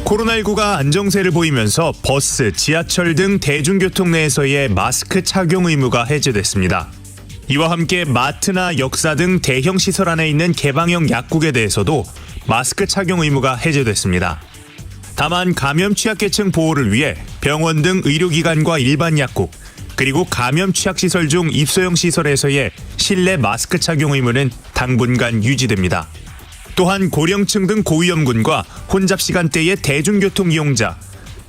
코로나19가 안정세를 보이면서 버스, 지하철 등 대중교통 내에서의 마스크 착용 의무가 해제됐습니다. 이와 함께 마트나 역사 등 대형 시설 안에 있는 개방형 약국에 대해서도 마스크 착용 의무가 해제됐습니다. 다만 감염 취약계층 보호를 위해 병원 등 의료기관과 일반 약국, 그리고 감염 취약시설 중 입소형 시설에서의 실내 마스크 착용 의무는 당분간 유지됩니다. 또한 고령층 등 고위험군과 혼잡 시간대의 대중교통 이용자,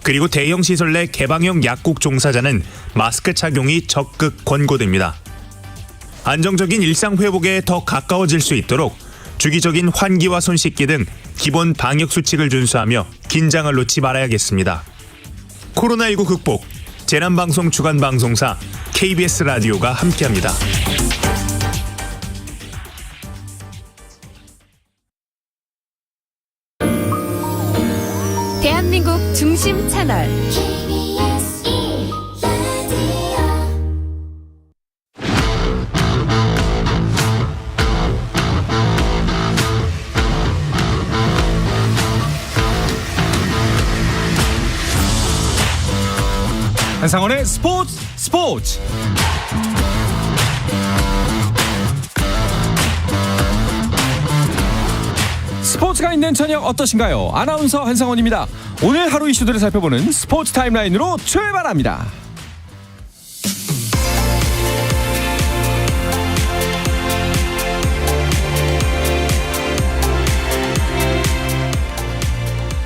그리고 대형 시설 내 개방형 약국 종사자는 마스크 착용이 적극 권고됩니다. 안정적인 일상 회복에 더 가까워질 수 있도록 주기적인 환기와 손 씻기 등 기본 방역 수칙을 준수하며 긴장을 놓지 말아야겠습니다. 코로나19 극복, 재난방송 주간방송사 KBS 라디오가 함께합니다. 대한민국 중심 채널 한상원의 스포츠. 스포츠가 있는 저녁 어떠신가요? 아나운서 한상원입니다. 오늘 하루 이슈들을 살펴보는 스포츠 타임라인으로 출발합니다.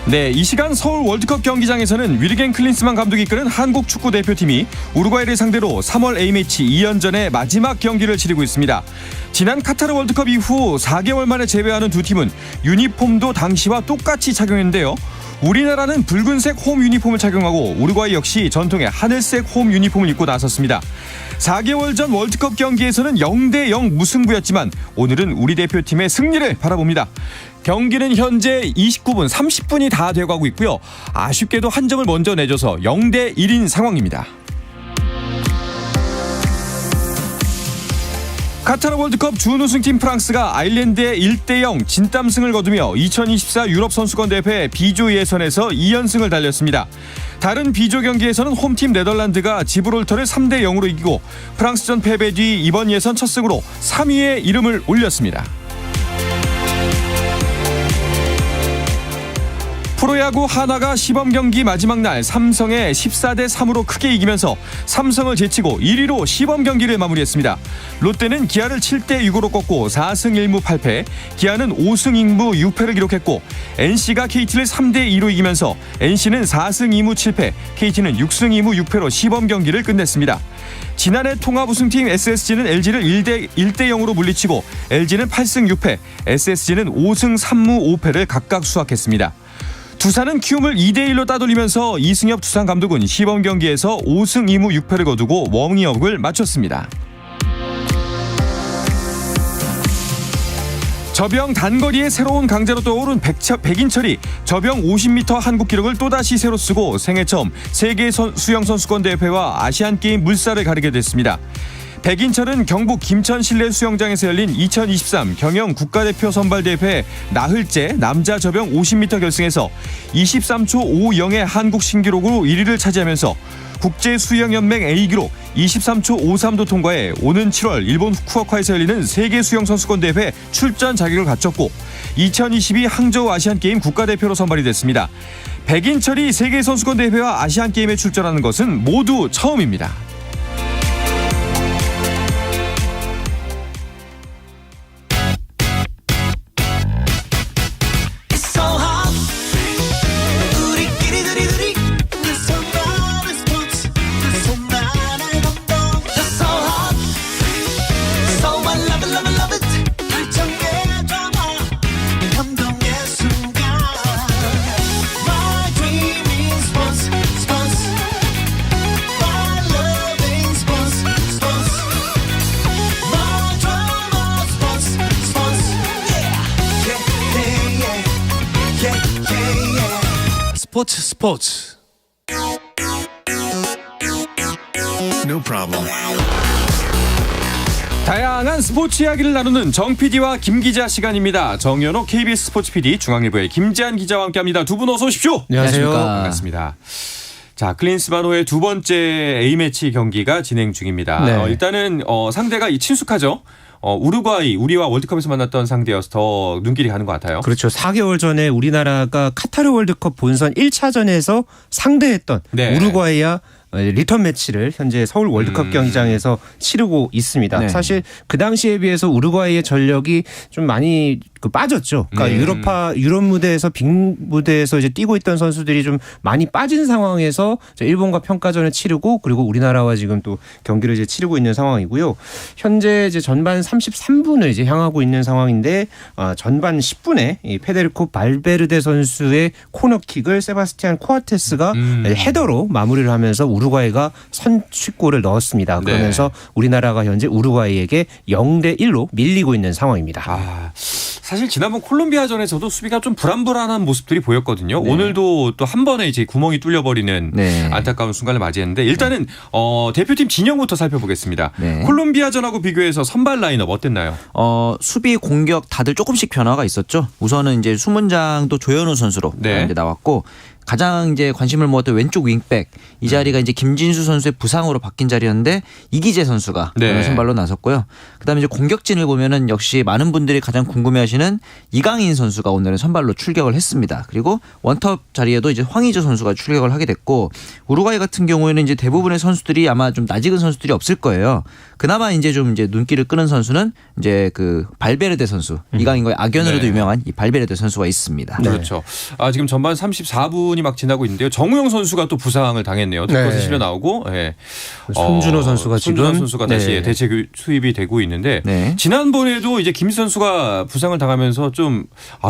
네, 이 시간 서울 월드컵 경기장에서는 위르겐 클린스만 감독이 이끄는 한국 축구 대표팀이 우루과이를 상대로 3월 A매치 2연전의 마지막 경기를 치르고 있습니다. 지난 카타르 월드컵 이후 4개월 만에 재회하는 두 팀은 유니폼도 당시와 똑같이 착용했는데요. 우리나라는 붉은색 홈 유니폼을 착용하고 우루과이 역시 전통의 하늘색 홈 유니폼을 입고 나섰습니다. 4개월 전 월드컵 경기에서는 0대0 무승부였지만 오늘은 우리 대표팀의 승리를 바라봅니다. 경기는 현재 29분 30분이 다 돼가고 있고요. 아쉽게도 한 점을 먼저 내줘서 0대1인 상황입니다. 카타르 월드컵 준우승팀 프랑스가 아일랜드의 1대0 진땀승을 거두며 2024 유럽 선수권 대회 B조 예선에서 2연승을 달렸습니다. 다른 B조 경기에서는 홈팀 네덜란드가 지브롤터를 3대0으로 이기고 프랑스전 패배 뒤 이번 예선 첫 승으로 3위에 이름을 올렸습니다. 프로야구 한화가 시범경기 마지막 날 삼성에 14대3으로 크게 이기면서 삼성을 제치고 1위로 시범경기를 마무리했습니다. 롯데는 기아를 7대6으로 꺾고 4승 1무 8패, 기아는 5승 2무 6패를 기록했고 NC가 KT를 3대2로 이기면서 NC는 4승 2무 7패, KT는 6승 2무 6패로 시범경기를 끝냈습니다. 지난해 통합 우승팀 SSG는 LG를 1대0으로 물리치고 LG는 8승 6패, SSG는 5승 3무 5패를 각각 수확했습니다. 두산은 키움을 2대1로 따돌리면서 이승엽 두산 감독은 시범 경기에서 5승 2무 6패를 거두고 워밍업을 마쳤습니다. 저병 단거리의 새로운 강자로 떠오른 백인철이 저병 50m 한국 기록을 또다시 새로 쓰고 생애 처음 세계 수영선수권 대회와 아시안게임 물살을 가리게 됐습니다. 백인철은 경북 김천 실내 수영장에서 열린 2023 경영 국가대표 선발대회 나흘째 남자 저병 50m 결승에서 23초 50의 한국 신기록으로 1위를 차지하면서 국제수영연맹 A기록 23초 53도 통과해 오는 7월 일본 후쿠오카에서 열리는 세계수영선수권대회 출전 자격을 갖췄고 2022 항저우 아시안게임 국가대표로 선발이 됐습니다. 백인철이 세계선수권대회와 아시안게임에 출전하는 것은 모두 처음입니다. 스포츠. No problem. 다양한 스포츠 이야기를 나누는 정 PD와 김 기자 시간입니다. 정연호 KBS 스포츠 PD, 중앙일보의 김재한 기자와 함께합니다. 두 분 어서 오십시오. 안녕하세요. 반갑습니다. 자, 클린스만호의 두 번째 A매치 경기가 진행 중입니다. 네. 일단은 상대가 친숙하죠. 우루과이, 우리와 월드컵에서 만났던 상대여서 더 눈길이 가는 것 같아요. 그렇죠. 4개월 전에 우리나라가 카타르 월드컵 본선 1차전에서 상대했던 네. 우루과이와 리턴 매치를 현재 서울 월드컵 경기장에서 치르고 있습니다. 네. 사실 그 당시에 비해서 우루과이의 전력이 좀 많이 빠졌죠. 그러니까 유럽 무대에서 빅 무대에서 이제 뛰고 있던 선수들이 좀 많이 빠진 상황에서 일본과 평가전을 치르고 그리고 우리나라와 지금 또 경기를 이제 치르고 있는 상황이고요. 현재 이제 전반 33분을 이제 향하고 있는 상황인데 전반 10분에 이 페데리코 발베르데 선수의 코너킥을 세바스티안 코아테스가 헤더로 마무리를 하면서 우루과이가 선취골을 넣었습니다. 그러면서 우리나라가 현재 우루과이에게 0대1로 밀리고 있는 상황입니다. 사실 지난번 콜롬비아전에서도 수비가 좀 불안불안한 모습들이 보였거든요. 오늘도 또 한 번에 이제 구멍이 뚫려버리는 안타까운 순간을 맞이했는데 일단은 대표팀 진영부터 살펴보겠습니다. 콜롬비아전하고 비교해서 선발 라인업 어땠나요? 수비 공격 다들 조금씩 변화가 있었죠. 우선은 이제 수문장도 조현우 선수로 이제 나왔고 가장 이제 관심을 모았던 왼쪽 윙백 이 자리가 이제 김진수 선수의 부상으로 바뀐 자리였는데 이기재 선수가 선발로 나섰고요. 그다음에 이제 공격진을 보면은 역시 많은 분들이 가장 궁금해하시는 이강인 선수가 오늘은 선발로 출격을 했습니다. 그리고 원톱 자리에도 이제 황의조 선수가 출격을 하게 됐고 우루과이 같은 경우에는 이제 대부분의 선수들이 아마 좀 낯익은 선수들이 없을 거예요. 그나마 이제 좀 이제 눈길을 끄는 선수는 이제 그 발베르데 선수 이강인과의 악연으로도 유명한 이 발베르데 선수가 있습니다. 그렇죠. 지금 전반 34분이 막 지나고 있는데요. 정우영 선수가 또 부상을 당했네요. 뒷것에 실려 나오고 손준호 선수가 손준호 선수가 다시 대체 수입이 되고 있는데 지난번에도 이제 김 선수가 부상을 당하면서 좀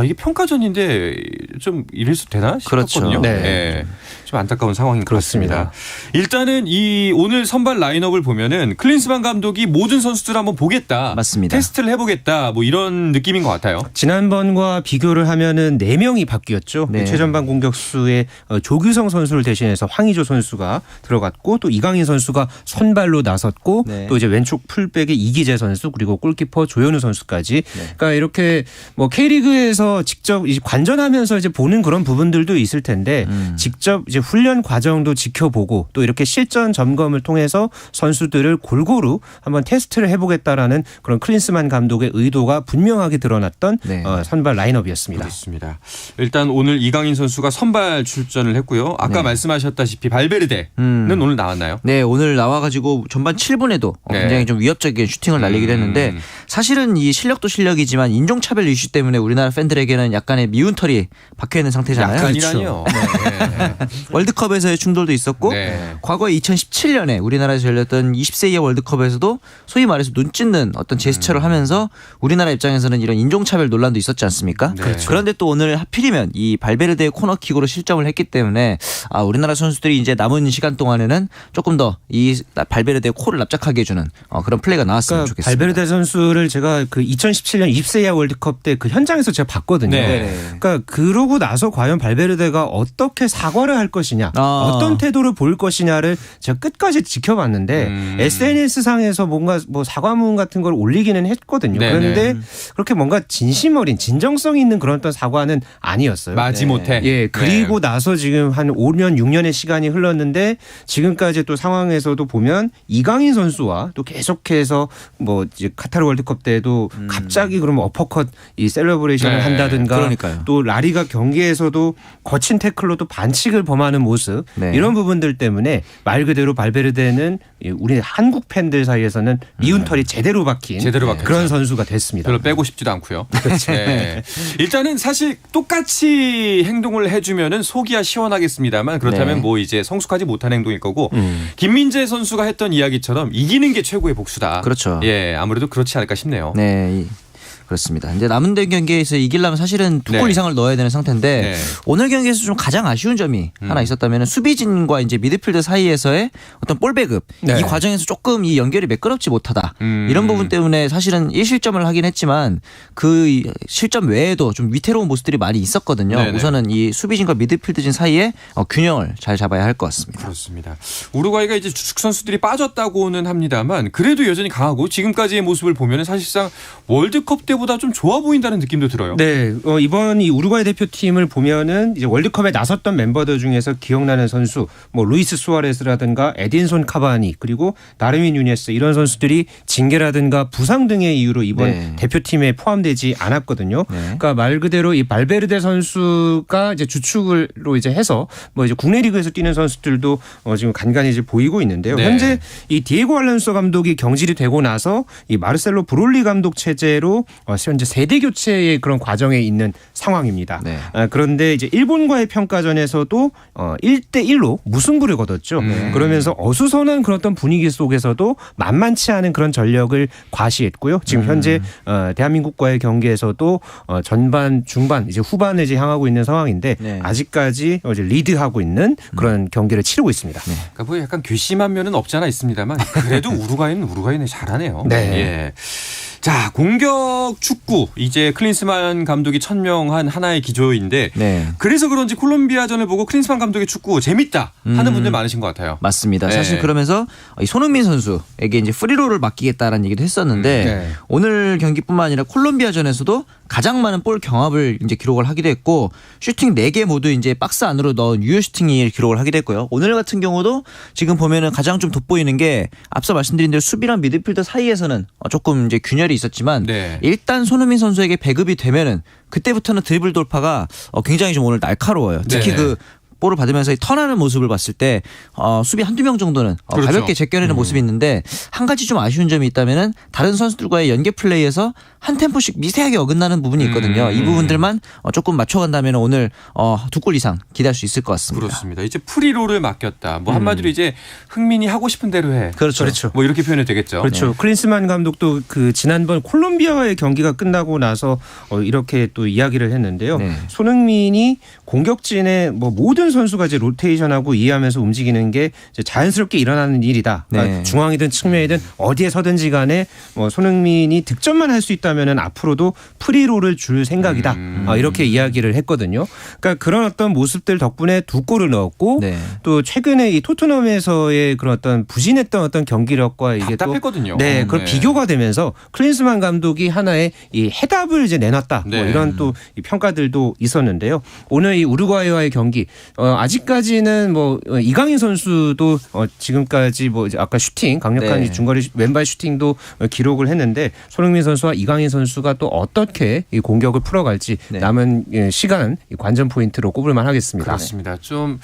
이게 평가전인데 좀 이래서 되나 싶었거든요. 그렇죠. 좀 안타까운 상황인 것 그렇습니다. 같습니다. 일단은 이 오늘 선발 라인업을 보면은 클린스만 감독이 모든 선수들 한번 보겠다. 맞습니다. 테스트를 해보겠다. 뭐 이런 느낌인 것 같아요. 지난번과 비교를 하면은 4명이 바뀌었죠. 최전방 공격수의 조규성 선수를 대신해서 황의조 선수가 들어갔고 또 이강인 선수가 선발로 나섰고 또 이제 왼쪽 풀백의 이기재 선수 그리고 골키퍼 조현우 선수까지. 그러니까 이렇게 뭐 K리그에서 직접 이제 관전하면서 이제 보는 그런 부분들도 있을 텐데 직접 이제 훈련 과정도 지켜보고 또 이렇게 실전 점검을 통해서 선수들을 골고루 한번 테스트를 해보겠다라는 그런 클린스만 감독의 의도가 분명하게 드러났던 선발 라인업이었습니다. 그렇습니다. 일단 오늘 이강인 선수가 선발 출전을 했고요. 아까 말씀하셨다시피 발베르데는 오늘 나왔나요? 네, 오늘 나와가지고 전반 7분에도 굉장히 좀 위협적인 슈팅을 날리기도 했는데 사실은 이 실력도 실력이지만 인종차별 이슈 때문에 우리나라 팬들에게는 약간의 미운 털이 박혀있는 상태잖아요. 약간이라니요. 월드컵에서의 충돌도 있었고 과거 2017년에 우리나라에서 열렸던 20세 이하 월드컵에서도 소위 말해서 눈 찢는 어떤 제스처를 하면서 우리나라 입장에서는 이런 인종차별 논란도 있었지 않습니까? 그런데 또 오늘 하필이면 이 발베르데의 코너킥으로 실점을 했기 때문에 우리나라 선수들이 이제 남은 시간 동안에는 조금 더 이 발베르데의 코를 납작하게 해주는 그런 플레이가 나왔으면 좋겠습니다. 발베르데 선수를 제가 그 2017년 20세 이하 월드컵 때 그 현장에서 제가 봤거든요. 그러니까 그러고 나서 과연 발베르데가 어떻게 사과를 할 것이냐 어떤 태도를 보일 것이냐를 제가 끝까지 지켜봤는데 SNS상에서 뭔가 뭐 사과문 같은 걸 올리기는 했거든요. 그런데 그렇게 뭔가 진심 어린 진정성 있는 그런 어떤 사과는 아니었어요. 마지못해. 그리고 나서 지금 한 5년 6년의 시간이 흘렀는데 지금까지 또 상황에서도 보면 이강인 선수와 또 계속해서 뭐 이제 카타르 월드컵 때도 갑자기 그러면 어퍼컷 이 셀러브레이션을 한다든가 그러니까요. 또 라리가 경기에서도 거친 태클로 또 반칙을 범하는 모습 이런 부분들 때문에 말 그대로 발베르데는 우리 한국 팬들 사이에서는 미운 털이 제대로 박힌 그런 선수가 됐습니다. 별로 빼고 싶지도 않고요. 일단은 사실 똑같이 행동을 해주면은 속이야 시원하겠습니다만 그렇다면 뭐 이제 성숙하지 못한 행동일 거고 김민재 선수가 했던 이야기처럼 이기는 게 최고의 복수다. 그렇죠. 아무래도 그렇지 않을까 싶네요. 네. 그렇습니다. 이제 남은 경기에서 이기려면 사실은 두 골 네. 이상을 넣어야 되는 상태인데 네. 오늘 경기에서 좀 가장 아쉬운 점이 하나 있었다면 수비진과 이제 미드필드 사이에서의 어떤 볼 배급 네. 이 과정에서 조금 이 연결이 매끄럽지 못하다. 이런 부분 때문에 사실은 1실점을 하긴 했지만 그 실점 외에도 좀 위태로운 모습들이 많이 있었거든요. 네네. 우선은 이 수비진과 미드필드진 사이에 균형을 잘 잡아야 할 것 같습니다. 그렇습니다. 우루과이가 이제 주축 선수들이 빠졌다고는 합니다만 그래도 여전히 강하고 지금까지의 모습을 보면 사실상 월드컵 때보다 좀 좋아 보인다는 느낌도 들어요. 네, 이번 이 우루과이 대표팀을 보면은 이제 월드컵에 나섰던 멤버들 중에서 기억나는 선수, 뭐 루이스 수아레스라든가 에딘손 카바니 그리고 다르윈 누네스 이런 선수들이 징계라든가 부상 등의 이유로 이번 네. 대표팀에 포함되지 않았거든요. 네. 그러니까 말 그대로 이 발베르데 선수가 이제 주축으로 이제 해서 뭐 이제 국내 리그에서 뛰는 선수들도 지금 간간히 이제 보이고 있는데요. 네. 현재 이 디에고 알론소 감독이 경질이 되고 나서 이 마르셀로 브롤리 감독 체제로 현재 세대 교체의 그런 과정에 있는 상황입니다. 네. 그런데 이제 일본과의 평가전에서도 1대1로 무승부를 거뒀죠. 그러면서 어수선한 그런 어떤 분위기 속에서도 만만치 않은 그런 전력을 과시했고요. 지금 현재 대한민국과의 경기에서도 전반, 중반, 이제 후반에 이제 향하고 있는 상황인데 네. 아직까지 이제 리드하고 있는 그런 경기를 치르고 있습니다. 그러니까 뭐 약간 괘씸한 면은 없지 않아 있습니다만 그래도 우루과이는 잘하네요. 네. 예. 자, 공격 축구 이제 클린스만 감독이 천명한 하나의 기조인데 네. 그래서 그런지 콜롬비아전을 보고 클린스만 감독의 축구 재밌다 하는 분들 많으신 것 같아요. 맞습니다. 네. 사실 그러면서 이 손흥민 선수에게 이제 프리롤을 맡기겠다라는 얘기도 했었는데 네. 오늘 경기뿐만 아니라 콜롬비아전에서도 가장 많은 볼 경합을 이제 기록을 하기도 했고 슈팅 4개 모두 이제 박스 안으로 넣은 유효 슈팅이 기록을 하기도 했고요. 오늘 같은 경우도 지금 보면은 가장 좀 돋보이는 게 앞서 말씀드린 대로 수비랑 미드필더 사이에서는 조금 이제 균열이 있었지만 네. 일단 손흥민 선수에게 배급이 되면은 그때부터는 드리블 돌파가 굉장히 좀 오늘 날카로워요. 특히 네. 그 볼을 받으면서 턴하는 모습을 봤을 때 수비 한두 명 정도는 그렇죠. 가볍게 제껴내는 모습이 있는데 한 가지 좀 아쉬운 점이 있다면은 다른 선수들과의 연계 플레이에서 한 템포씩 미세하게 어긋나는 부분이 있거든요. 이 부분들만 조금 맞춰간다면 오늘 2골 이상 기대할 수 있을 것 같습니다. 그렇습니다. 이제 프리롤을 맡겼다. 뭐 한마디로 이제 흥민이 하고 싶은 대로 해. 그렇죠. 뭐 이렇게 표현이 되겠죠. 그렇죠. 클린스만 감독도 그 지난번 콜롬비아와의 경기가 끝나고 나서 이렇게 또 이야기를 했는데요. 네. 손흥민이 공격진의 뭐 모든 선수가 이제 로테이션하고 이해하면서 움직이는 게 이제 자연스럽게 일어나는 일이다. 그러니까 네. 중앙이든 측면이든 어디에 서든지 간에 뭐 손흥민이 득점만 할 수 있다면은 앞으로도 프리롤을 줄 생각이다. 이렇게 이야기를 했거든요. 그러니까 그런 어떤 모습들 덕분에 2골을 넣었고 네. 또 최근에 이 토트넘에서의 그런 어떤 부진했던 어떤 경기력과 이게 또 답답했거든요. 네, 그걸 비교가 되면서 클린스만 감독이 하나의 이 해답을 이제 내놨다. 네. 뭐 이런 또 이 평가들도 있었는데요. 오늘 이 우루과이와의 경기 아직까지는 뭐 이강인 선수도 지금까지 뭐 이제 아까 슈팅 강력한 네. 이 중거리 왼발 슈팅도 기록을 했는데 손흥민 선수와 이강인 선수가 또 어떻게 이 공격을 풀어갈지 네. 남은 시간 관전 포인트로 꼽을만 하겠습니다. 그렇습니다. 좀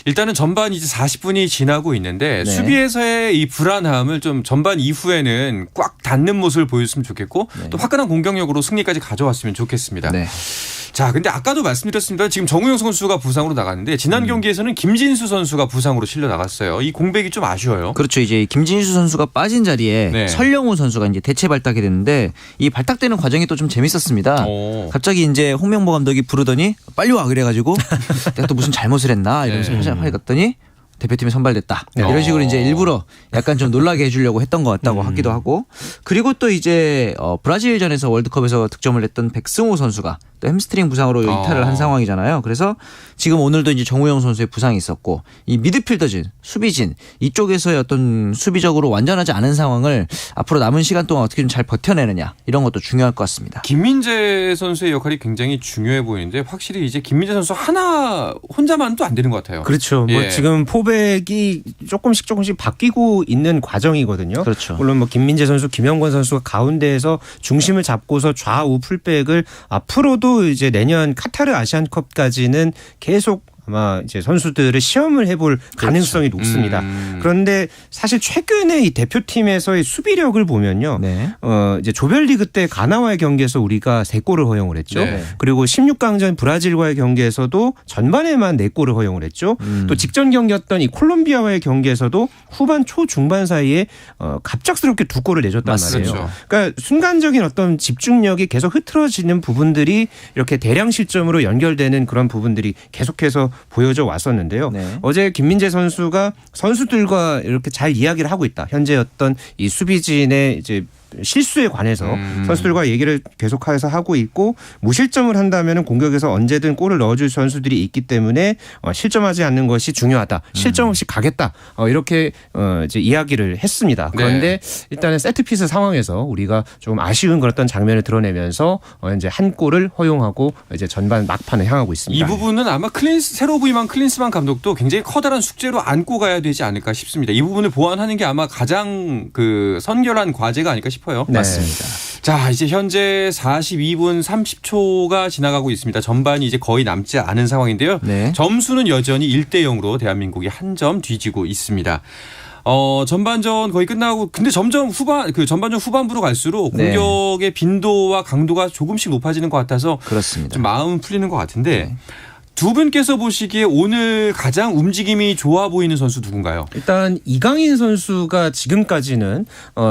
일단은 전반 이제 40분이 지나고 있는데 네. 수비에서의 이 불안함을 좀 전반 이후에는 꽉 닫는 모습을 보였으면 좋겠고 또 화끈한 공격력으로 승리까지 가져왔으면 좋겠습니다. 네. 자, 근데 아까도 말씀드렸습니다. 지금 정우영 선수가 부상으로 나갔는데 지난 경기에서는 김진수 선수가 부상으로 실려 나갔어요. 이 공백이 좀 아쉬워요. 그렇죠. 이제 김진수 선수가 빠진 자리에 네. 설영우 선수가 이제 대체 발탁이 됐는데 이 발탁되는 과정이 또 좀 재밌었습니다. 오. 갑자기 이제 홍명보 감독이 부르더니 빨리 와 그래가지고 내가 또 무슨 잘못을 했나 이러면서 네. 화장실 갔더니 대표팀에 선발됐다. 이런 식으로 이제 일부러 약간 좀 놀라게 해주려고 했던 것 같다고 하기도 하고 그리고 또 이제 브라질전에서 월드컵에서 득점을 냈던 백승호 선수가 또 햄스트링 부상으로 이탈을 한 상황이잖아요. 그래서 지금 오늘도 이제 정우영 선수의 부상이 있었고 이 미드필더진, 수비진 이쪽에서의 어떤 수비적으로 완전하지 않은 상황을 앞으로 남은 시간 동안 어떻게 좀 잘 버텨내느냐 이런 것도 중요할 것 같습니다. 김민재 선수의 역할이 굉장히 중요해 보이는데 확실히 이제 김민재 선수 하나 혼자만도 안 되는 것 같아요. 그렇죠. 뭐 예. 지금 포백이 조금씩 바뀌고 있는 과정이거든요. 그렇죠. 물론 뭐 김민재 선수, 김영권 선수가 가운데에서 중심을 잡고서 좌우 풀백을 앞으로도 이제 내년 카타르 아시안컵까지는 계속 아마 이제 선수들을 시험을 해볼 가능성이 높습니다. 그런데 사실 최근에 이 대표팀에서의 수비력을 보면요. 네. 이제 조별리그 때 가나와의 경기에서 우리가 3골을 허용을 했죠. 네. 그리고 16강전 브라질과의 경기에서도 전반에만 4골을 허용을 했죠. 또 직전 경기였던 이 콜롬비아와의 경기에서도 후반 초중반 사이에 갑작스럽게 2골을 내줬단 맞습니다. 말이에요. 그러니까 순간적인 어떤 집중력이 계속 흐트러지는 부분들이 이렇게 대량 실점으로 연결되는 그런 부분들이 계속해서 보여져 왔었는데요. 네. 어제 김민재 선수가 선수들과 이렇게 잘 이야기를 하고 있다. 현재 어떤 이 수비진의 이제 실수에 관해서 선수들과 얘기를 계속해서 하고 있고 무실점을 한다면 공격에서 언제든 골을 넣어줄 선수들이 있기 때문에 실점하지 않는 것이 중요하다. 실점 없이 가겠다. 이렇게 이제 이야기를 했습니다. 그런데 일단은 세트피스 상황에서 우리가 좀 아쉬운 그런 장면을 드러내면서 이제 한 골을 허용하고 이제 전반 막판을 향하고 있습니다. 이 부분은 아마 새로 부임한 클린스만 감독도 굉장히 커다란 숙제로 안고 가야 되지 않을까 싶습니다. 이 부분을 보완하는 게 아마 가장 그 선결한 과제가 아닐까 싶어요. 네. 맞습니다. 자, 이제 현재 42분 30초가 지나가고 있습니다. 전반이 이제 거의 남지 않은 상황인데요. 네. 점수는 여전히 1대0으로 대한민국이 한 점 뒤지고 있습니다. 전반전 거의 끝나고 근데 점점 전반전 후반부로 갈수록 네. 공격의 빈도와 강도가 조금씩 높아지는 것 같아서 그렇습니다. 좀 마음은 풀리는 것 같은데 두 분께서 보시기에 오늘 가장 움직임이 좋아 보이는 선수 누군가요? 일단 이강인 선수가 지금까지는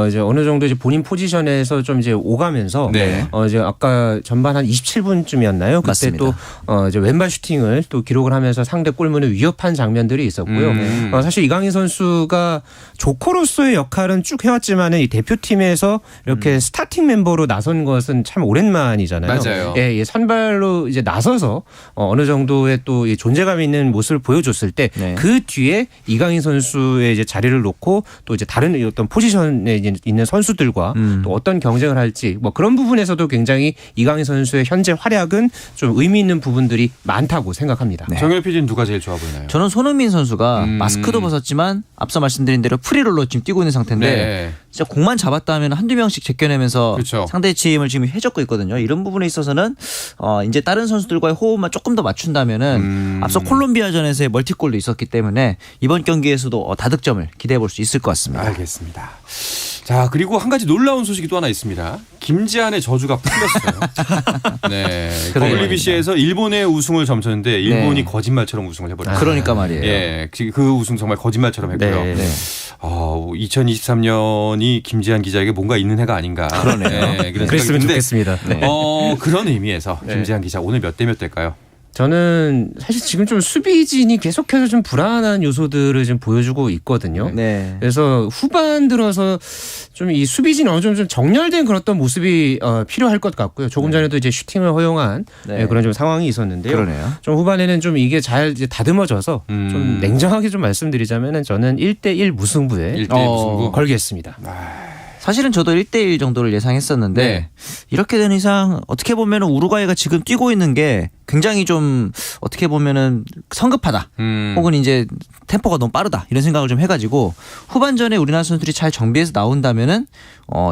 이제 어느 정도 이제 본인 포지션에서 좀 이제 오가면서 네. 이제 아까 전반 한 27분쯤이었나요? 그때 맞습니다. 또 이제 왼발 슈팅을 또 기록을 하면서 상대 골문을 위협한 장면들이 있었고요. 사실 이강인 선수가 조커로서의 역할은 쭉 해왔지만은 이 대표팀에서 이렇게 스타팅 멤버로 나선 것은 참 오랜만이잖아요. 맞아요. 예, 선발로 이제 나서서 어느 정도의 또 이 존재감 있는 모습을 보여줬을 때 그 뒤에 이강인 선수의 이제 자리를 놓고 또 이제 다른 어떤 포지션에 있는 선수들과 또 어떤 경쟁을 할지 뭐 그런 부분에서도 굉장히 이강인 선수의 현재 활약은 좀 의미 있는 부분들이 많다고 생각합니다. 정열 PD는 누가 제일 좋아 보이나요? 저는 손흥민 선수가 마스크도 벗었지만 앞서 말씀드린 대로 프리롤로 지금 뛰고 있는 상태인데 네. 진짜 공만 잡았다 하면 한두 명씩 제껴내면서 그렇죠. 상대 팀을 지금 해줬고 있거든요. 이런 부분에 있어서는 이제 다른 선수들과의 호흡만 조금 더 맞춘다면은 앞서 콜롬비아전에서의 멀티골도 있었기 때문에 이번 경기에서도 다득점을 기대해 볼 수 있을 것 같습니다. 알겠습니다. 자, 그리고 한 가지 놀라운 소식이 또 하나 있습니다. 김지한의 저주가 풀렸어요. 네. WBC에서 일본의 우승을 점쳤는데 일본이 거짓말처럼 우승을 해버렸어요. 그러니까 말이에요. 예, 그 우승 정말 거짓말처럼 했고요. 네. 2023년이 김지한 기자에게 뭔가 있는 해가 아닌가. 그러네요. 네, 그런 그랬으면 생각이 드는데, 좋겠습니다. 그런 의미에서 김지한 기자 오늘 몇 대 몇 될까요? 저는 사실 지금 좀 수비진이 계속해서 좀 불안한 요소들을 좀 보여주고 있거든요. 네. 그래서 후반 들어서 좀 이 수비진이 어느 정도 좀 정렬된 그런 어떤 모습이 필요할 것 같고요. 조금 전에도 이제 슈팅을 허용한 그런 좀 상황이 있었는데요. 그러네요. 좀 후반에는 좀 이게 잘 이제 다듬어져서 좀 냉정하게 좀 말씀드리자면은 저는 1대1 무승부에 1대1 무승부. 걸겠습니다. 사실은 저도 1대1 정도를 예상했었는데 네. 이렇게 된 이상 어떻게 보면 우루과이가 지금 뛰고 있는 게 굉장히 좀 어떻게 보면은 성급하다. 혹은 이제 템포가 너무 빠르다. 이런 생각을 좀 해가지고 후반전에 우리나라 선수들이 잘 정비해서 나온다면은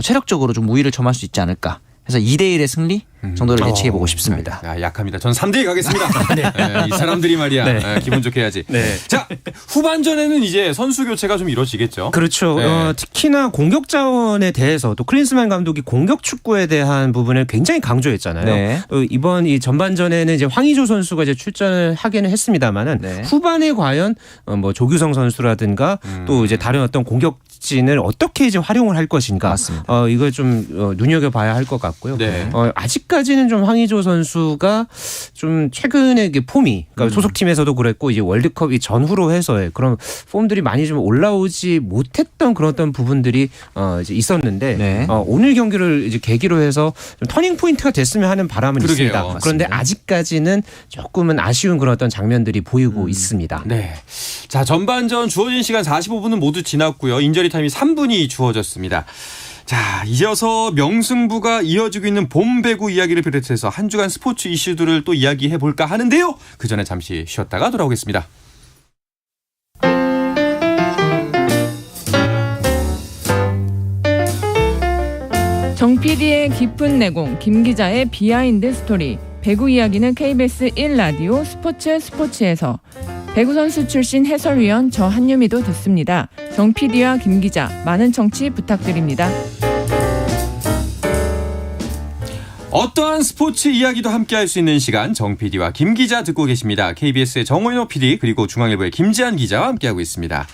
체력적으로 좀 우위를 점할 수 있지 않을까. 그래서 2대1의 승리 정도를 예측해보고 싶습니다. 약합니다. 전 3대2 가겠습니다. 네, 이 사람들이 말이야. 기분 좋게 해야지. 자, 후반전에는 이제 선수 교체가 좀 이루어지겠죠. 그렇죠. 네. 특히나 공격 자원에 대해서 또 클린스만 감독이 공격 축구에 대한 부분을 굉장히 강조했잖아요. 네. 이번 이 전반전에는 이제 황의조 선수가 이제 출전을 하기는 했습니다만은 후반에 과연 뭐 조규성 선수라든가 또 이제 다른 어떤 공격진을 어떻게 이제 활용을 할 것인가. 맞습니다. 이걸 좀 눈여겨봐야 할 것 같고요. 네. 아직까지는 좀 황의조 선수가 좀 최근에 폼이 그러니까 소속팀에서도 그랬고 이제 월드컵 전후로 해서의 그런 폼들이 많이 좀 올라오지 못했던 그런 어떤 부분들이 이제 있었는데 오늘 경기를 이제 계기로 해서 좀 터닝 포인트가 됐으면 하는 바람은 그러게요. 있습니다. 맞습니다. 그런데 아직까지는 조금은 아쉬운 그런 어떤 장면들이 보이고 있습니다. 네. 자, 전반전 주어진 시간 45분은 모두 지났고요. 인저리 타임이 3분이 주어졌습니다. 자, 이어서 명승부가 이어지고 있는 봄 배구 이야기를 비롯해서 한 주간 스포츠 이슈들을 또 이야기해 볼까 하는데요. 그 전에 잠시 쉬었다가 돌아오겠습니다. 정 PD의 깊은 내공, 김 기자의 비하인드 스토리. 배구 이야기는 KBS 1라디오 스포츠에서 배구 선수 출신 해설위원 저 한유미도 듣습니다. 정 PD와 김 기자 많은 청취 부탁드립니다. 어떠한 스포츠 이야기도 함께할 수 있는 시간 정 PD와 김 기자 듣고 계십니다. KBS의 정호인호 PD 그리고 중앙일보의 김지한 기자와 함께하고 있습니다.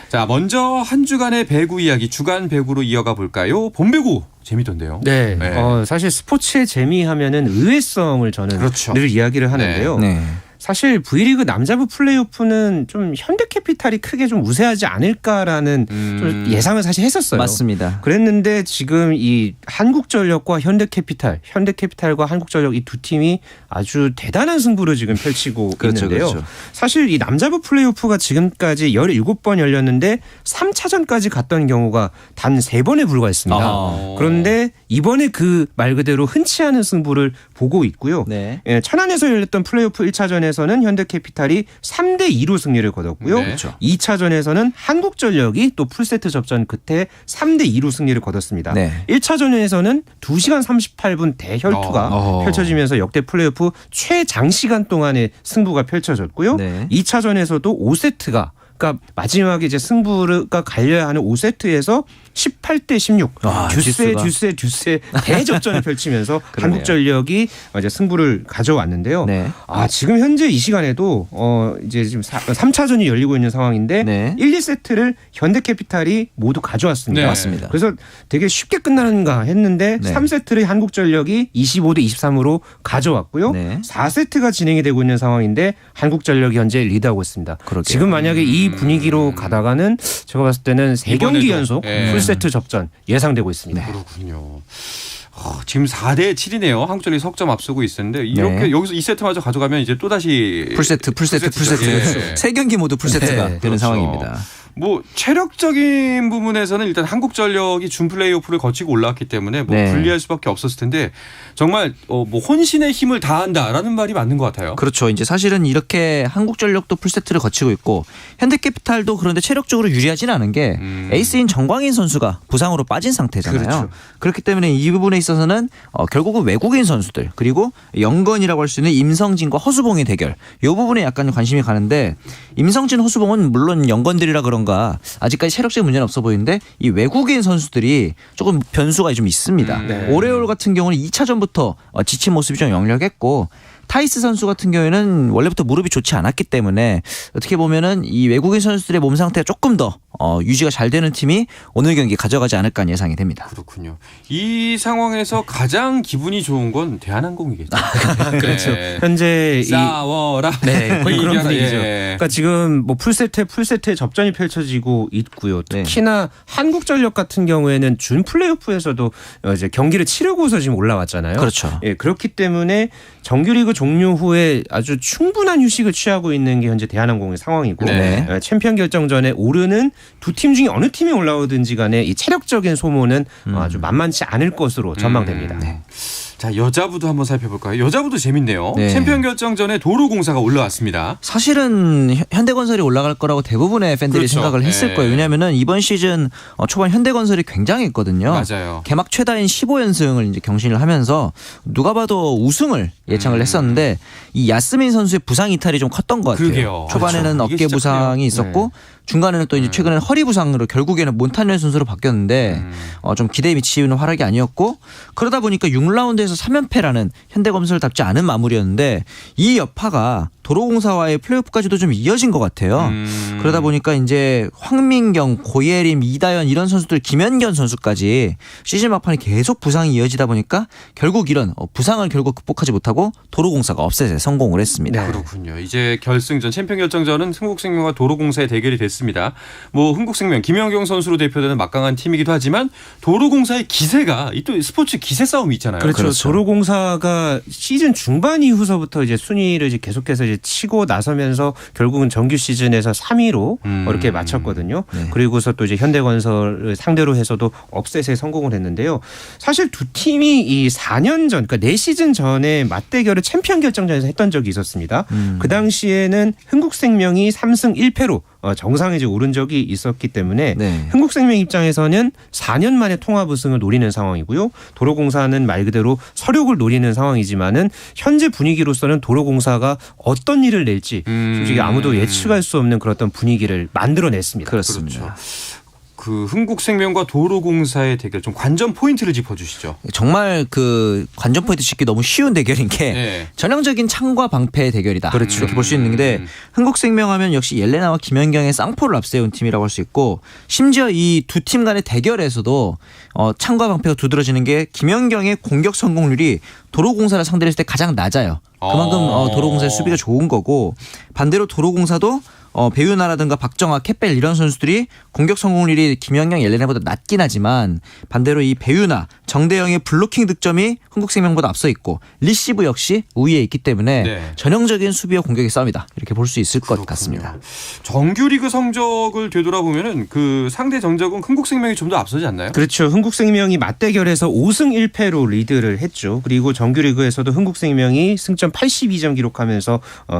자, 먼저 한 주간의 배구 이야기 주간 배구로 이어가 볼까요? 봄배구 재미던데요. 네. 사실 스포츠의 재미하면은 의외성을 저는 그렇죠. 늘 이야기를 하는데요. 네. 사실 V리그 남자부 플레이오프는 좀 현대캐피탈이 크게 좀 우세하지 않을까라는 좀 예상을 사실 했었어요. 맞습니다. 그랬는데 지금 이 한국전력과 현대캐피탈과 한국전력 이 두 팀이 아주 대단한 승부를 지금 펼치고 있는데요. 그렇죠. 사실 이 남자부 플레이오프가 지금까지 17번 열렸는데 3차전까지 갔던 경우가 단 3번에 불과했습니다. 그런데 이번에 그 말 그대로 흔치 않은 승부를 보고 있고요. 네. 천안에서 열렸던 플레이오프 1차전에서는 현대캐피탈이 3대2로 승리를 거뒀고요. 네. 2차전에서는 한국전력이 또 풀세트 접전 끝에 3대2로 승리를 거뒀습니다. 네. 1차전에서는 2시간 38분 대혈투가 펼쳐지면서 역대 플레이오프 최장시간 동안의 승부가 펼쳐졌고요. 네. 2차전에서도 5세트가 그러니까 마지막에 이제 승부가 갈려야 하는 5세트에서 18대 16 듀세 대접전을 펼치면서 한국전력이 이제 승부를 가져왔는데요. 네. 지금 현재 이 시간에도 이제 지금 3차전이 열리고 있는 상황인데 네. 1, 2세트를 현대캐피탈이 모두 가져왔습니다. 네. 맞습니다. 그래서 되게 쉽게 끝나는가 했는데 네. 3세트를 한국전력이 25대 23으로 가져왔고요. 네. 4세트가 진행이 되고 있는 상황인데 한국전력이 현재 리드하고 있습니다. 그러게요. 지금 만약에 이 분위기로 가다가는 제가 봤을 때는 3경기 연속 풀세트 접전 예상되고 있습니다. 그렇군요. 지금 4대 7이네요. 한국전력이 석점 앞서고 있었는데 이렇게 여기서 2세트마저 가져가면 이제 또 다시 풀세트. 예. 세 경기 모두 풀세트가 되는 그렇죠. 상황입니다. 뭐 체력적인 부분에서는 일단 한국전력이 준 플레이오프를 거치고 올라왔기 때문에 뭐 네. 불리할 수밖에 없었을 텐데 정말 뭐 혼신의 힘을 다한다라는 말이 맞는 것 같아요. 그렇죠. 이제 사실은 이렇게 한국전력도 풀세트를 거치고 있고 현대캐피탈도 그런데 체력적으로 유리하진 않은 게 에이스인 정광인 선수가 부상으로 빠진 상태잖아요. 그렇죠. 그렇기 때문에 이 부분에 있어서는 결국은 외국인 선수들 그리고 영건이라고 할 수 있는 임성진과 허수봉의 대결 이 부분에 약간 관심이 가는데 임성진, 허수봉은 물론 영건들이라 그런가 아직까지 체력적인 문제는 없어 보이는데 이 외국인 선수들이 조금 변수가 좀 있습니다. 오레올 같은 경우는 2차전부터 지친 모습이 좀 역력했고 타이스 선수 같은 경우에는 원래부터 무릎이 좋지 않았기 때문에 어떻게 보면은 이 외국인 선수들의 몸 상태가 조금 더 유지가 잘 되는 팀이 오늘 경기 가져가지 않을까 예상이 됩니다. 그렇군요. 이 상황에서 가장 기분이 좋은 건 대한항공이겠죠. 그렇죠. 네. 현재 싸워라. 거의 그런 분위기죠. 예. 그러니까 지금 뭐 풀세트에 접전이 펼쳐지고 있고요. 특히나 한국전력 같은 경우에는 준 플레이오프에서도 이제 경기를 치르고서 지금 올라왔잖아요. 그렇죠. 예, 그렇기 때문에 정규리그 종료 후에 아주 충분한 휴식을 취하고 있는 게 현재 대한항공의 상황이고 챔피언 결정전에 오르는 두 팀 중에 어느 팀이 올라오든지 간에 이 체력적인 소모는 아주 만만치 않을 것으로 전망됩니다. 자, 여자부도 한번 살펴볼까요? 여자부도 재밌네요. 네. 챔피언 결정전에 도로공사가 올라왔습니다. 사실은 현대건설이 올라갈 거라고 대부분의 팬들이 그렇죠. 생각을 했을 거예요. 왜냐하면은 이번 시즌 초반 현대건설이 굉장했거든요. 맞아요. 개막 최다인 15연승을 이제 경신을 하면서 누가 봐도 우승을 예상을 했었는데 이 야스민 선수의 부상 이탈이 좀 컸던 것 같아요. 그러게요. 초반에는 그렇죠. 어깨 부상이 있었고 중간에는 또 이제 최근에는 허리 부상으로 결국에는 몬타뉴 선수로 바뀌었는데 좀 기대에 미치는 활약이 아니었고 그러다 보니까 6라운드에서 3연패라는 현대건설답지 않은 마무리였는데 이 여파가 도로공사와의 플레이오프까지도 좀 이어진 것 같아요. 그러다 보니까 이제 황민경, 고예림, 이다연 이런 선수들 김연견 선수까지 시즌 막판에 계속 부상이 이어지다 보니까 결국 이런 부상을 결국 극복하지 못하고 도로공사가 업셋에 성공을 했습니다. 그렇군요. 이제 결승전 챔피언 결정전은 흥국생명과 도로공사의 대결이 됐습니다. 뭐 흥국생명 김연경 선수로 대표되는 막강한 팀이기도 하지만 도로공사의 기세가 이 또 스포츠 기세 싸움이 있잖아요. 그렇죠. 도로공사가 시즌 중반 이후서부터 이제 순위를 이제 계속해서 이제 치고 나서면서 결국은 정규 시즌에서 3위로 이렇게 마쳤거든요. 그리고서 또 이제 현대건설을 상대로 해서도 업셋에 성공을 했는데요. 사실 두 팀이 이 4년 전, 그러니까 4시즌 전에 맞대결을 챔피언 결정전에서 했던 적이 있었습니다. 그 당시에는 흥국생명이 3승 1패로 정상에 이제 오른 적이 있었기 때문에 네. 흥국생명 입장에서는 4년 만에 통합 우승을 노리는 상황이고요. 도로공사는 말 그대로 서력을 노리는 상황이지만은 현재 분위기로서는 도로공사가 어떤 일을 낼지 솔직히 아무도 예측할 수 없는 그런 어떤 분위기를 만들어냈습니다. 그렇습니다. 그렇죠. 그 흥국생명과 도로공사의 대결 좀 관전 포인트를 짚어주시죠. 정말 그 관전 포인트 짚기 너무 쉬운 대결인 게 네. 전형적인 창과 방패의 대결이다. 그렇죠. 이렇게 볼 수 있는데 흥국생명하면 역시 옐레나와 김연경의 쌍포를 앞세운 팀이라고 할 수 있고 심지어 이 두 팀 간의 대결에서도 창과 방패가 두드러지는 게 김연경의 공격 성공률이 도로공사를 상대로 했을 때 가장 낮아요. 그만큼 도로공사의 수비가 좋은 거고 반대로 도로공사도 배우나라든가 박정아, 캣벨 이런 선수들이 공격 성공률이 김연경, 옐레나보다 낮긴 하지만 반대로 이 배우나, 정대영의 블로킹 득점이 흥국생명보다 앞서 있고 리시브 역시 우위에 있기 때문에 네. 전형적인 수비와 공격의 싸움이다. 이렇게 볼 수 있을 것 같습니다. 정규리그 성적을 되돌아보면은 그 상대 정적은 흥국생명이 좀 더 앞서지 않나요? 그렇죠. 흥국생명이 맞대결에서 5승 1패로 리드를 했죠. 그리고 정규리그에서도 흥국생명이 승점 82점 기록하면서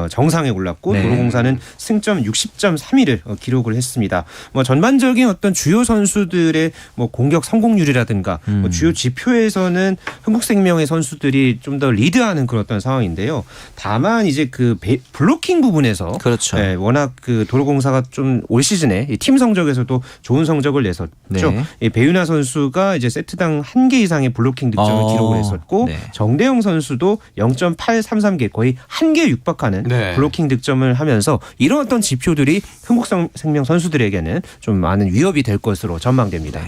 정상에 올랐고 네. 도로공사는 승점 60.31을 기록을 했습니다. 뭐 전반적인 어떤 주요 선수들의 뭐 공격 성공률이라든가 뭐 주요 지표에서는 흥국생명의 선수들이 좀 더 리드하는 그런 어떤 상황인데요. 다만 이제 그 블로킹 부분에서 그렇죠. 네, 워낙 그 도로공사가 좀 올 시즌에 팀 성적에서도 좋은 성적을 냈었죠. 네. 이 배윤아 선수가 이제 세트당 1개 이상의 블로킹 득점을 기록을 했었고 네. 정대영 선수도 0.833개 거의 1개에 육박하는 네. 블로킹 득점을 하면서 이런 어떤 지표들이 흥국생명 선수들에게는 좀 많은 위협이 될 것으로 전망됩니다.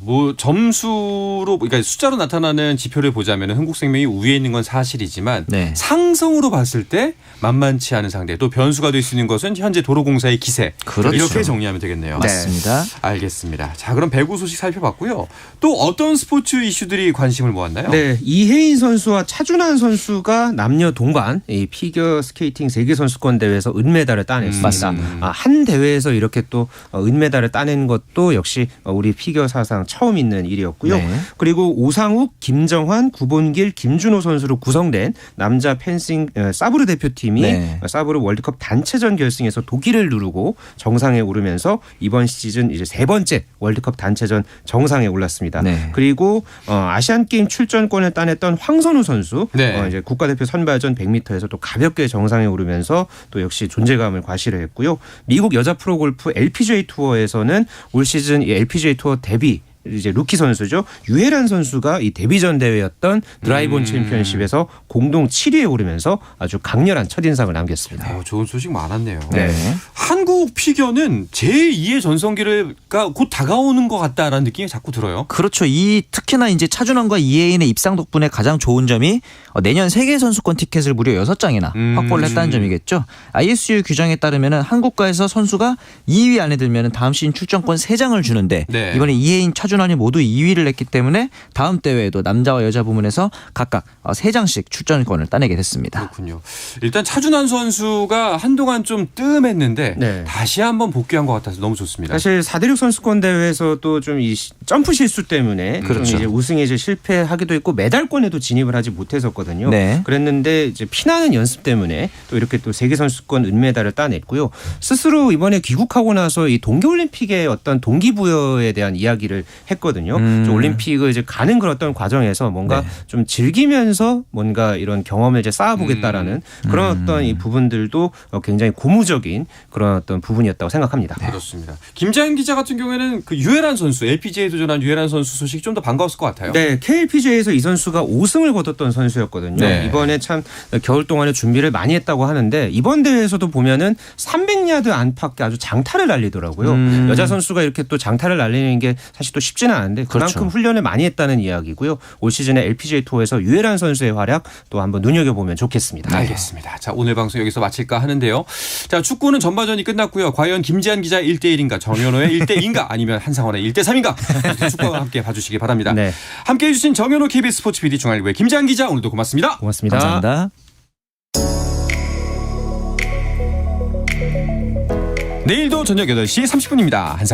뭐 점수로 그러니까 숫자로 나타나는 지표를 보자면 흥국생명이 우위에 있는 건 사실이지만 네. 상성으로 봤을 때 만만치 않은 상대 또 변수가 될 수 있는 것은 현재 도로공사의 기세 그렇죠. 이렇게 정리하면 되겠네요. 맞습니다. 알겠습니다. 자 그럼 배구 소식 살펴봤고요. 또 어떤 스포츠 이슈들이 관심을 모았나요? 네, 이혜인 선수와 차준환 선수가 남녀 동반 이 피겨 스케이팅 세계 선수권 대회에서 은메달을 따냈습니다. 한 대회에서 이렇게 또 은메달을 따낸 것도 역시 우리 피겨 사상 처음 있는 일이었고요. 네. 그리고 오상욱, 김정환, 구본길, 김준호 선수로 구성된 남자 펜싱 사브르 대표팀이 네. 사브르 월드컵 단체전 결승에서 독일을 누르고 정상에 오르면서 이번 시즌 이제 세 번째 월드컵 단체전 정상에 올랐습니다. 네. 그리고 아시안 게임 출전권을 따냈던 황선우 선수 네. 이제 국가대표 선발전 100m에서 또 가볍게 정상에 오르면서 또 역시 존재감을 과시를 했고요. 미국 여자 프로골프 LPGA 투어에서는 올 시즌 이 LPGA 투어 데뷔 이제 루키 선수죠. 유혜란 선수가 이 데뷔전 대회였던 드라이브온 챔피언십에서 공동 7위에 오르면서 아주 강렬한 첫인상을 남겼습니다. 좋은 소식 많았네요. 네. 한국 피겨는 제2의 전성기가 곧 다가오는 것 같다라는 느낌이 자꾸 들어요. 그렇죠. 특히나 이제 차준환과 이혜인의 입상 덕분에 가장 좋은 점이 내년 세계 선수권 티켓을 무려 6장이나 확보를 했다는 점이겠죠. ISU 규정에 따르면 한국가에서 선수가 2위 안에 들면 다음 시즌 출전권 3장을 주는데 네. 이번에 이혜인, 차준환이 모두 2위를 했기 때문에 다음 대회에도 남자와 여자 부문에서 각각 3장씩 출전권을 따내게 됐습니다. 그렇군요. 일단 차준환 선수가 한동안 좀 뜸했는데 네. 다시 한번 복귀한 것 같아서 너무 좋습니다. 사실 4대륙 선수권 대회에서도 좀 이 점프 실수 때문에 그렇죠. 좀 이제 우승에 이제 실패하기도 했고 메달권에도 진입을 하지 못했었거든요. 네. 그랬는데 이제 피나는 연습 때문에 또 이렇게 또 세계 선수권 은메달을 따냈고요. 스스로 이번에 귀국하고 나서 이 동계올림픽의 어떤 동기부여에 대한 이야기를 했거든요. 좀 올림픽을 이제 가는 그런 어떤 과정에서 뭔가 네. 좀 즐기면서 뭔가 이런 경험을 이제 쌓아보겠다라는 그런 어떤 이 부분들도 굉장히 고무적인 그런 어떤 부분이었다고 생각합니다. 그렇습니다. 김자연 기자 같은 경우에는 그 유혜란 선수, LPGA에 도전한 유혜란 선수 소식이 좀 더 반가웠을 것 같아요. 네, KLPGA에서 이 선수가 5승을 거뒀던 선수였거든요. 네. 이번에 참 겨울 동안에 준비를 많이 했다고 하는데 이번 대회에서도 보면은 300야드 안팎의 아주 장타를 날리더라고요. 여자 선수가 이렇게 또 장타를 날리는 게 사실 또 쉽지는 않은데 그만큼 그렇죠. 훈련을 많이 했다는 이야기고요. 올 시즌에 LPGA 투어에서 유혜란 선수의 활약 또 한번 눈여겨보면 좋겠습니다. 알겠습니다. 자, 오늘 방송 여기서 마칠까 하는데요. 자, 축구는 전반전이 끝났고요. 과연 김지한 기자 1대1인가, 정현호의 1대2인가, 아니면 한상원의 1대3인가 축구와 함께 봐주시기 바랍니다. 네. 함께해 주신 정현호 KBS 스포츠 PD 중앙일보의 김지한 기자 오늘도 고맙습니다. 고맙습니다. 감사합니다. 내일도 저녁 8시 30분입니다. 한상원